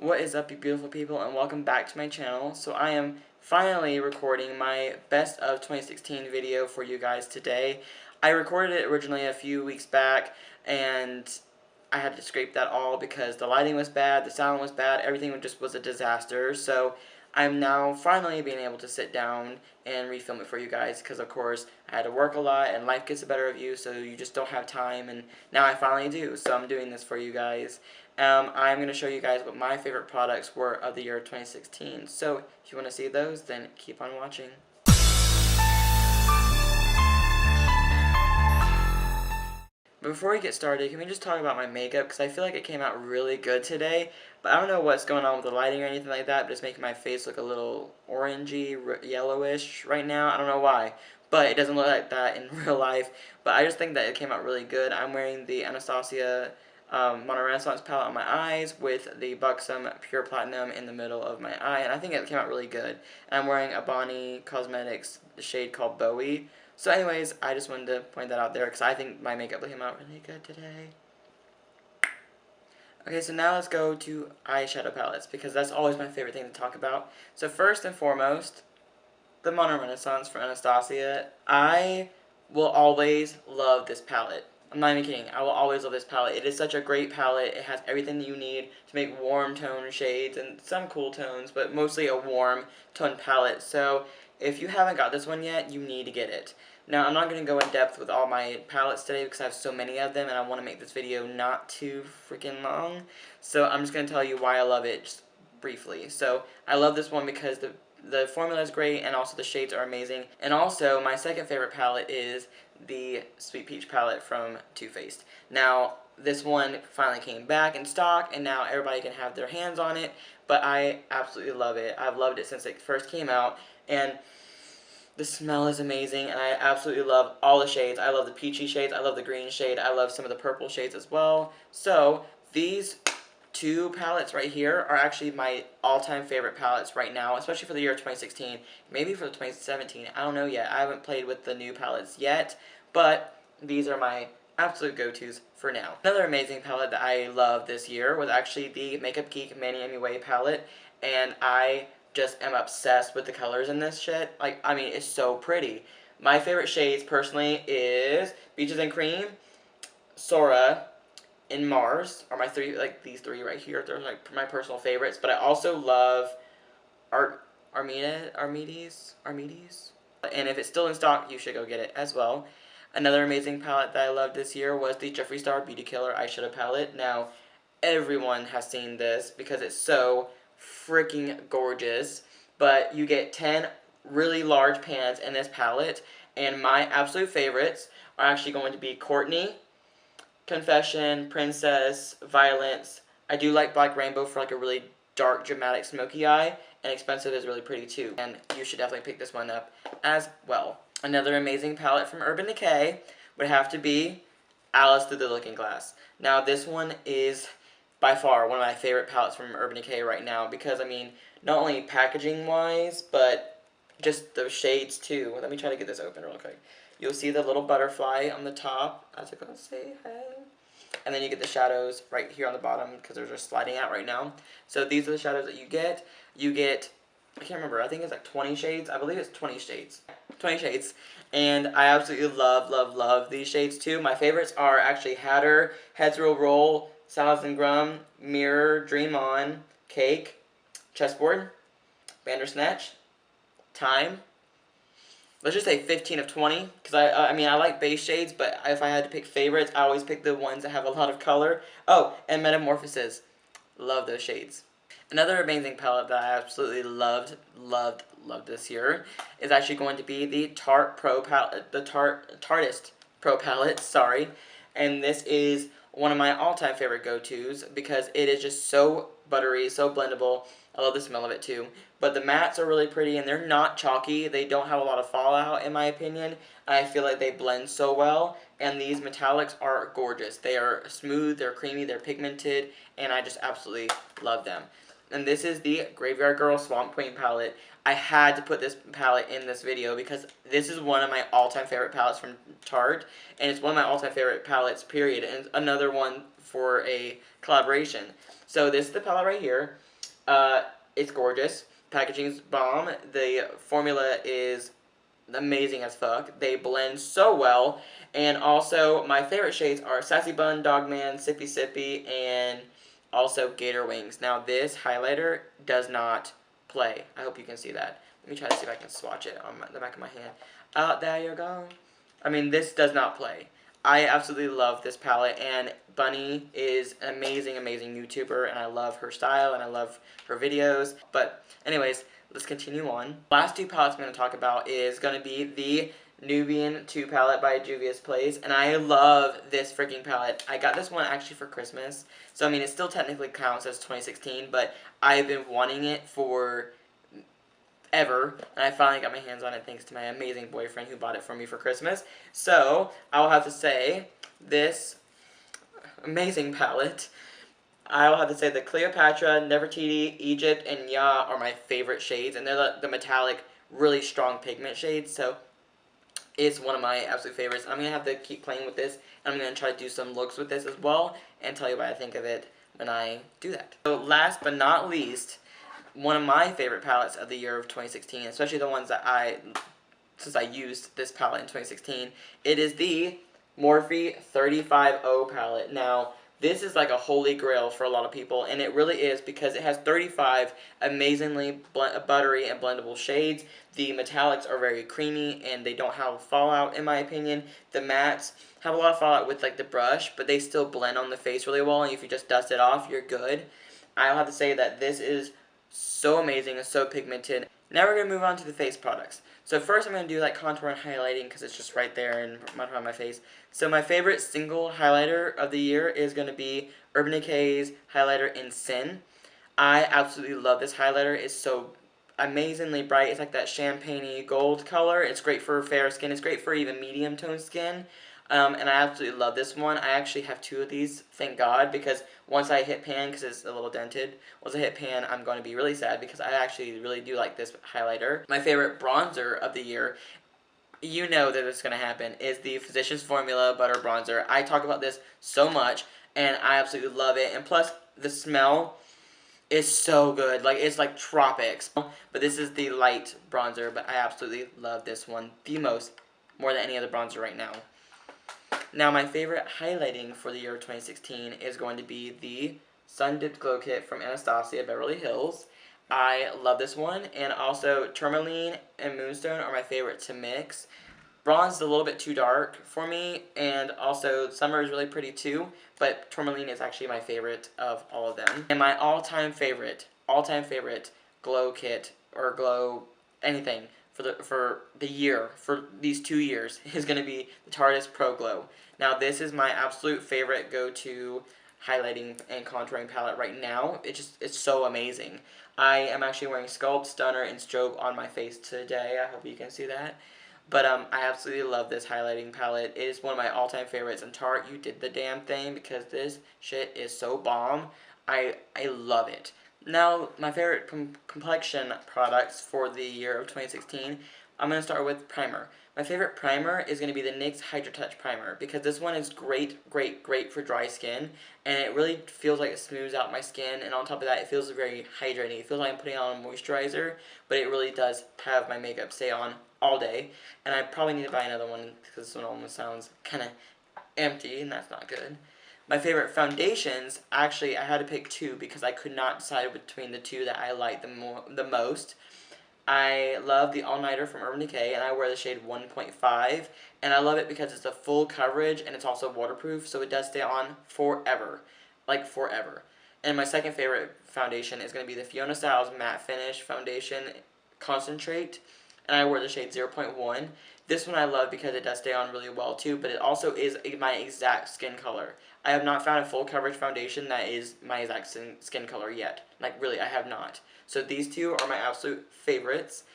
What is up, you beautiful people, and welcome back to my channel. So I am finally recording my best of 2016 video for you guys today. I recorded it originally a few weeks back, and I had to scrape that all because the lighting was bad, the sound was bad, everything just was a disaster. So I'm now finally being able to sit down and refilm it for you guys because, of course, I had to work a lot and life gets the better of you, so you just don't have time, and now I finally do, so I'm doing this for you guys. I'm going to show you guys what my favorite products were of the year 2016. So if you want to see those, then keep on watching. But before we get started, can we just talk about my makeup? Because I feel like it came out really good today. But I don't know what's going on with the lighting or anything like that, but it's making my face look a little orangey, yellowish right now. I don't know why. But it doesn't look like that in real life. But I just think that it came out really good. I'm wearing the Anastasia Mono Renaissance palette on my eyes with the Buxom Pure Platinum in the middle of my eye, and I think it came out really good. And I'm wearing a Bonnie Cosmetics shade called Bowie. So anyways, I just wanted to point that out there because I think my makeup came out really good today. Okay, so now let's go to eyeshadow palettes because that's always my favorite thing to talk about. So first and foremost, the Mono Renaissance for Anastasia. I will always love this palette. I'm not even kidding. I will always love this palette. It is such a great palette. It has everything that you need to make warm tone shades and some cool tones, but mostly a warm tone palette. So if you haven't got this one yet, you need to get it. Now, I'm not going to go in depth with all my palettes today because I have so many of them and I want to make this video not too freaking long. So I'm just going to tell you why I love it just briefly. So I love this one because the formula is great and also the shades are amazing. And also, my second favorite palette is the Sweet Peach palette from Too Faced. Now, this one finally came back in stock and now everybody can have their hands on it, but I absolutely love it. I've loved it since it first came out, and the smell is amazing, and I absolutely love all the shades. I love the peachy shades, I love the green shade, I love some of the purple shades as well. So, these two palettes right here are actually my all-time favorite palettes right now, especially for the year 2016, maybe for 2017, I don't know yet. I haven't played with the new palettes yet, but these are my absolute go-tos for now. Another amazing palette that I loved this year was actually the Makeup Geek Manny MUA palette, and I just am obsessed with the colors in this shit. Like, I mean, it's so pretty. My favorite shades, personally, is Beaches and Cream, Sora, and Mars are my three, like these three right here. They're like my personal favorites. But I also love Armides. And if it's still in stock, you should go get it as well. Another amazing palette that I loved this year was the Jeffree Star Beauty Killer eyeshadow palette. Now, everyone has seen this because it's so freaking gorgeous. But you get 10 really large pans in this palette. And my absolute favorites are actually going to be Courtney, Confession, Princess, Violence. I do like Black Rainbow for like a really dark, dramatic, smoky eye, and Expensive is really pretty too, and you should definitely pick this one up as well. Another amazing palette from Urban Decay would have to be Alice Through the Looking Glass. Now, this one is by far one of my favorite palettes from Urban Decay right now because, I mean, not only packaging-wise, but just the shades too. Let me try to get this open real quick. You'll see the little butterfly on the top as I go say hey. And then you get the shadows right here on the bottom because they're just sliding out right now. So these are the shadows that you get. You get, I can't remember, I think it's like 20 shades. I believe it's 20 shades. 20 shades. And I absolutely love, love, love these shades too. My favorites are actually Hatter, Heads Will Roll, Salads and Grum, Mirror, Dream On, Cake, Chessboard, Bandersnatch, Time. Let's just say 15 of 20, because I mean, I like base shades, but if I had to pick favorites, I always pick the ones that have a lot of color. Oh, and Metamorphosis. Love those shades. Another amazing palette that I absolutely loved this year is actually going to be the Tarte Pro palette, the Tarteist Pro palette, sorry. And this is one of my all-time favorite go-tos because it is just so buttery, so blendable. I love the smell of it too. But the mattes are really pretty and they're not chalky. They don't have a lot of fallout in my opinion. I feel like they blend so well. And these metallics are gorgeous. They are smooth, they're creamy, they're pigmented, and I just absolutely love them. And this is the Graveyard Girl Swamp Queen palette. I had to put this palette in this video because this is one of my all-time favorite palettes from Tarte. And it's one of my all-time favorite palettes, period. And another one for a collaboration. So this is the palette right here. Uh, it's gorgeous. Packaging's bomb. The formula is amazing as fuck. They blend so well. And also, my favorite shades are Sassy Bun, Dogman, Sippy Sippy, and also Gator Wings. Now, this highlighter does not play. I hope you can see that. Let me try to see if I can swatch it on the back of my hand. There you go. I mean, this does not play. I absolutely love this palette, and Bunny is an amazing, amazing YouTuber, and I love her style, and I love her videos. But anyways, let's continue on. Last two palettes I'm going to talk about is going to be the Nubian 2 palette by Juvia's Place, and I love this freaking palette. I got this one actually for Christmas, so I mean, it still technically counts as 2016, but I've been wanting it for ever, and I finally got my hands on it thanks to my amazing boyfriend who bought it for me for Christmas. So, I'll have to say, this amazing palette, I'll have to say the Cleopatra, Nefertiti, Egypt, and Ya are my favorite shades, and they're the metallic, really strong pigment shades, so it's one of my absolute favorites. I'm going to have to keep playing with this, and I'm going to try to do some looks with this as well, and tell you what I think of it when I do that. So last but not least, one of my favorite palettes of the year of 2016, especially the ones that since I used this palette in 2016, it is the Morphe 350 palette. Now, this is like a holy grail for a lot of people, and it really is because it has 35 amazingly buttery and blendable shades. The metallics are very creamy, and they don't have fallout, in my opinion. The mattes have a lot of fallout with like the brush, but they still blend on the face really well, and if you just dust it off, you're good. I'll have to say that this is so amazing and so pigmented. Now we're going to move on to the face products. So first I'm going to do like contour and highlighting because it's just right there and right on my face. So my favorite single highlighter of the year is going to be Urban Decay's highlighter in Sin. I absolutely love this highlighter. It's so amazingly bright. It's like that champagne-y gold color. It's great for fair skin. It's great for even medium tone skin. And I absolutely love this one. I actually have two of these, thank God, because once I hit pan, because it's a little dented, once I hit pan, I'm going to be really sad because I actually really do like this highlighter. My favorite bronzer of the year, you know that it's going to happen, is the Physicians Formula Butter Bronzer. I talk about this so much, and I absolutely love it. And plus, the smell is so good. Like, it's like tropics. But this is the light bronzer, but I absolutely love this one the most, more than any other bronzer right now. Now, my favorite highlighting for the year of 2016 is going to be the Sun Dipped Glow Kit from Anastasia Beverly Hills. I love this one, and also Tourmaline and Moonstone are my favorite to mix. Bronze is a little bit too dark for me, and also Summer is really pretty too, but Tourmaline is actually my favorite of all of them. And my all-time favorite glow kit, or glow anything, for the year, for these 2 years, is going to be the Tarte Pro Glow. Now, this is my absolute favorite go-to highlighting and contouring palette right now. It's so amazing. I am actually wearing Sculpt, Stunner, and Strobe on my face today. I hope you can see that. But I absolutely love this highlighting palette. It is one of my all-time favorites, and Tarte, you did the damn thing because this shit is so bomb. I love it. Now, my favorite complexion products for the year of 2016, I'm going to start with primer. My favorite primer is going to be the NYX Hydro Touch Primer because this one is great for dry skin, and it really feels like it smooths out my skin, and on top of that, it feels very hydrating. It feels like I'm putting on a moisturizer, but it really does have my makeup stay on all day, and I probably need to buy another one because this one almost sounds kind of empty, and that's not good. My favorite foundations, actually, I had to pick two because I could not decide between the two that I like the most. I love the All Nighter from Urban Decay, and I wear the shade 1.5, and I love it because it's a full coverage, and it's also waterproof, so it does stay on forever. Like, forever. And my second favorite foundation is going to be the Fiona Styles Matte Finish Foundation Concentrate, and I wear the shade 0.1. This one I love because it does stay on really well too, but it also is my exact skin color. I have not found a full coverage foundation that is my exact skin color yet. Like, really, I have not. So these two are my absolute favorites.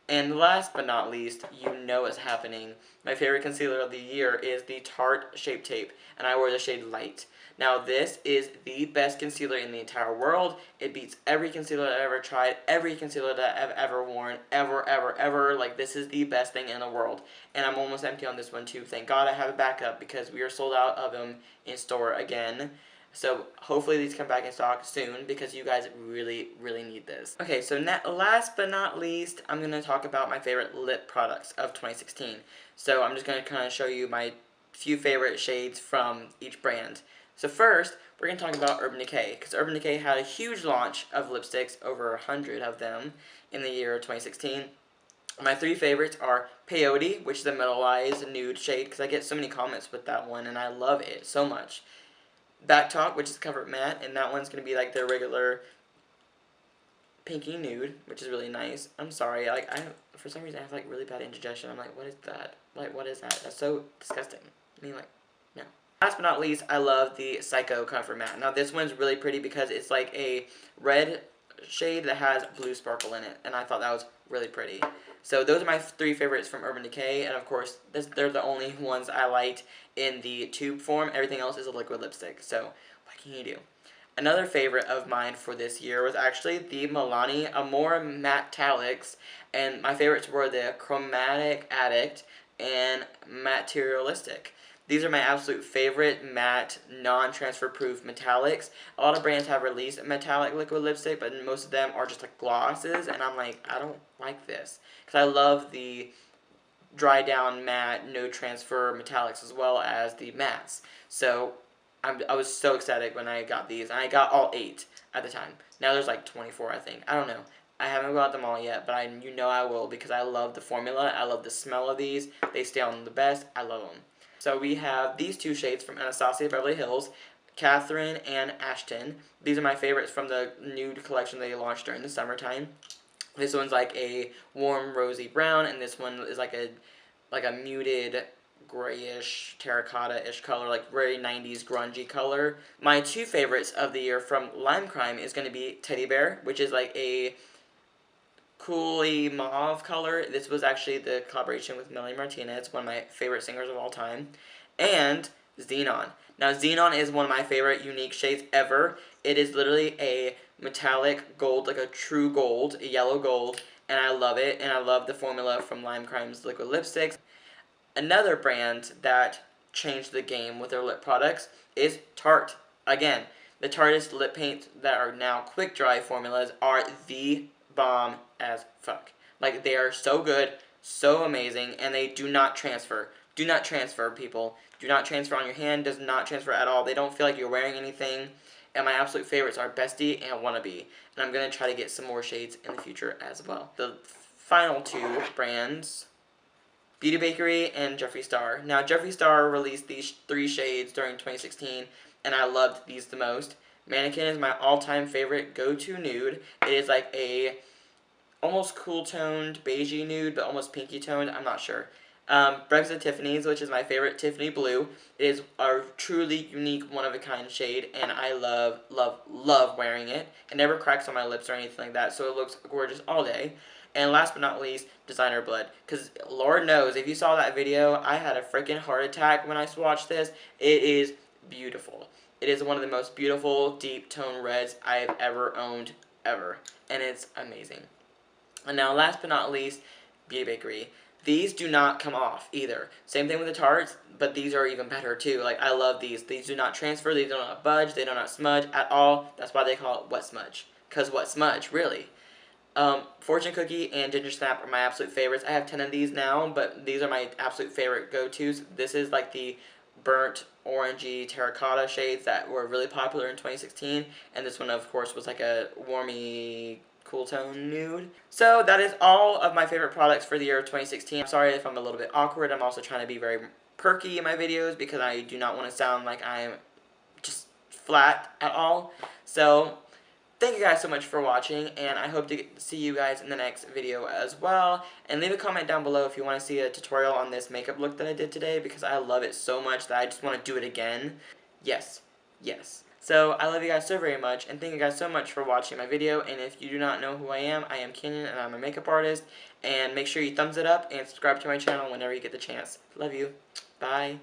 And last but not least, you know what's happening. My favorite concealer of the year is the Tarte Shape Tape, and I wear the shade Light. Now, this is the best concealer in the entire world. It beats every concealer I've ever tried, every concealer that I've ever worn, ever. Like, this is the best thing in the world. And I'm almost empty on this one, too. Thank God I have a backup because we are sold out of them in store again. So hopefully these come back in stock soon because you guys really, really need this. Okay, so last but not least, I'm going to talk about my favorite lip products of 2016. So I'm just going to kind of show you my few favorite shades from each brand. So first, we're going to talk about Urban Decay, because Urban Decay had a huge launch of lipsticks, over 100 of them, in the year 2016. My three favorites are Peyote, which is a metallized nude shade, because I get so many comments with that one, and I love it so much. Back Talk, which is Comfort Matte, and that one's going to be like their regular pinky nude, which is really nice. I'm sorry, like, for some reason I have like really bad indigestion. I'm like, what is that? Like, what is that? That's so disgusting. I mean, like, no. Last but not least, I love the Psycho Comfort Matte. Now this one's really pretty because it's like a red shade that has blue sparkle in it, and I thought that was really pretty. So those are my three favorites from Urban Decay, and of course, they're the only ones I liked in the tube form. Everything else is a liquid lipstick, so what can you do? Another favorite of mine for this year was actually the Milani Amore Metallics, and my favorites were the Chromatic Addict and Materialistic. These are my absolute favorite matte, non-transfer proof metallics. A lot of brands have released metallic liquid lipstick, but most of them are just like glosses, and I'm like, I don't like this. Because I love the dry down matte, no transfer metallics as well as the mattes. So I was so excited when I got these, and I got all 8 at the time. Now there's like 24, I think. I don't know. I haven't got them all yet, but you know I will because I love the formula. I love the smell of these. They stay on the best. I love them. So we have these two shades from Anastasia Beverly Hills, Catherine and Ashton. These are my favorites from the nude collection they launched during the summertime. This one's like a warm rosy brown, and this one is like a muted grayish terracotta-ish color, like very 90s grungy color. My two favorites of the year from Lime Crime is going to be Teddy Bear, which is like a cooly mauve color. This was actually the collaboration with Melanie Martinez, one of my favorite singers of all time. And Xenon. Now Xenon is one of my favorite unique shades ever. It is literally a metallic gold, like a true gold, a yellow gold, and I love it, and I love the formula from Lime Crime's liquid lipsticks. Another brand that changed the game with their lip products is Tarte. Again, the Tarteist lip paints that are now quick dry formulas are the bomb as fuck. Like, they are so good, so amazing, and they do not transfer. Do not transfer, people. Do not transfer on your hand. Does not transfer at all. They don't feel like you're wearing anything. And my absolute favorites are Bestie and Wannabe. And I'm going to try to get some more shades in the future as well. The final two brands, Beauty Bakery and Jeffree Star. Now, Jeffree Star released these 3 shades during 2016, and I loved these the most. Mannequin is my all-time favorite go-to nude. It is like a almost cool-toned beigey nude, but almost pinky-toned. I'm not sure. Breakfast at Tiffany's, which is my favorite Tiffany blue. It is a truly unique, one-of-a-kind shade, and I love, love, love wearing it. It never cracks on my lips or anything like that, so it looks gorgeous all day. And last but not least, Designer Blood. Because Lord knows, if you saw that video, I had a freaking heart attack when I swatched this. It is beautiful. It is one of the most beautiful deep tone reds I have ever owned, ever. And it's amazing. And now last but not least, Beauty Bakery. These do not come off either. Same thing with the Tartes, but these are even better too. Like, I love these. These do not transfer, these do not budge, they do not smudge at all. That's why they call it wet smudge. Because what smudge, really? Fortune Cookie and Ginger Snap are my absolute favorites. I have 10 of these now, but these are my absolute favorite go-tos. This is like the burnt orangey terracotta shades that were really popular in 2016, and this one of course was like a warmy cool tone nude. So that is all of my favorite products for the year of 2016. I'm sorry if I'm a little bit awkward. I'm also trying to be very perky in my videos because I do not want to sound like I'm just flat at all. So thank you guys so much for watching, and I hope to see you guys in the next video as well. And leave a comment down below if you want to see a tutorial on this makeup look that I did today, because I love it so much that I just want to do it again. Yes. Yes. So, I love you guys so very much, and thank you guys so much for watching my video. And if you do not know who I am Kenyon, and I'm a makeup artist. And make sure you thumbs it up and subscribe to my channel whenever you get the chance. Love you. Bye.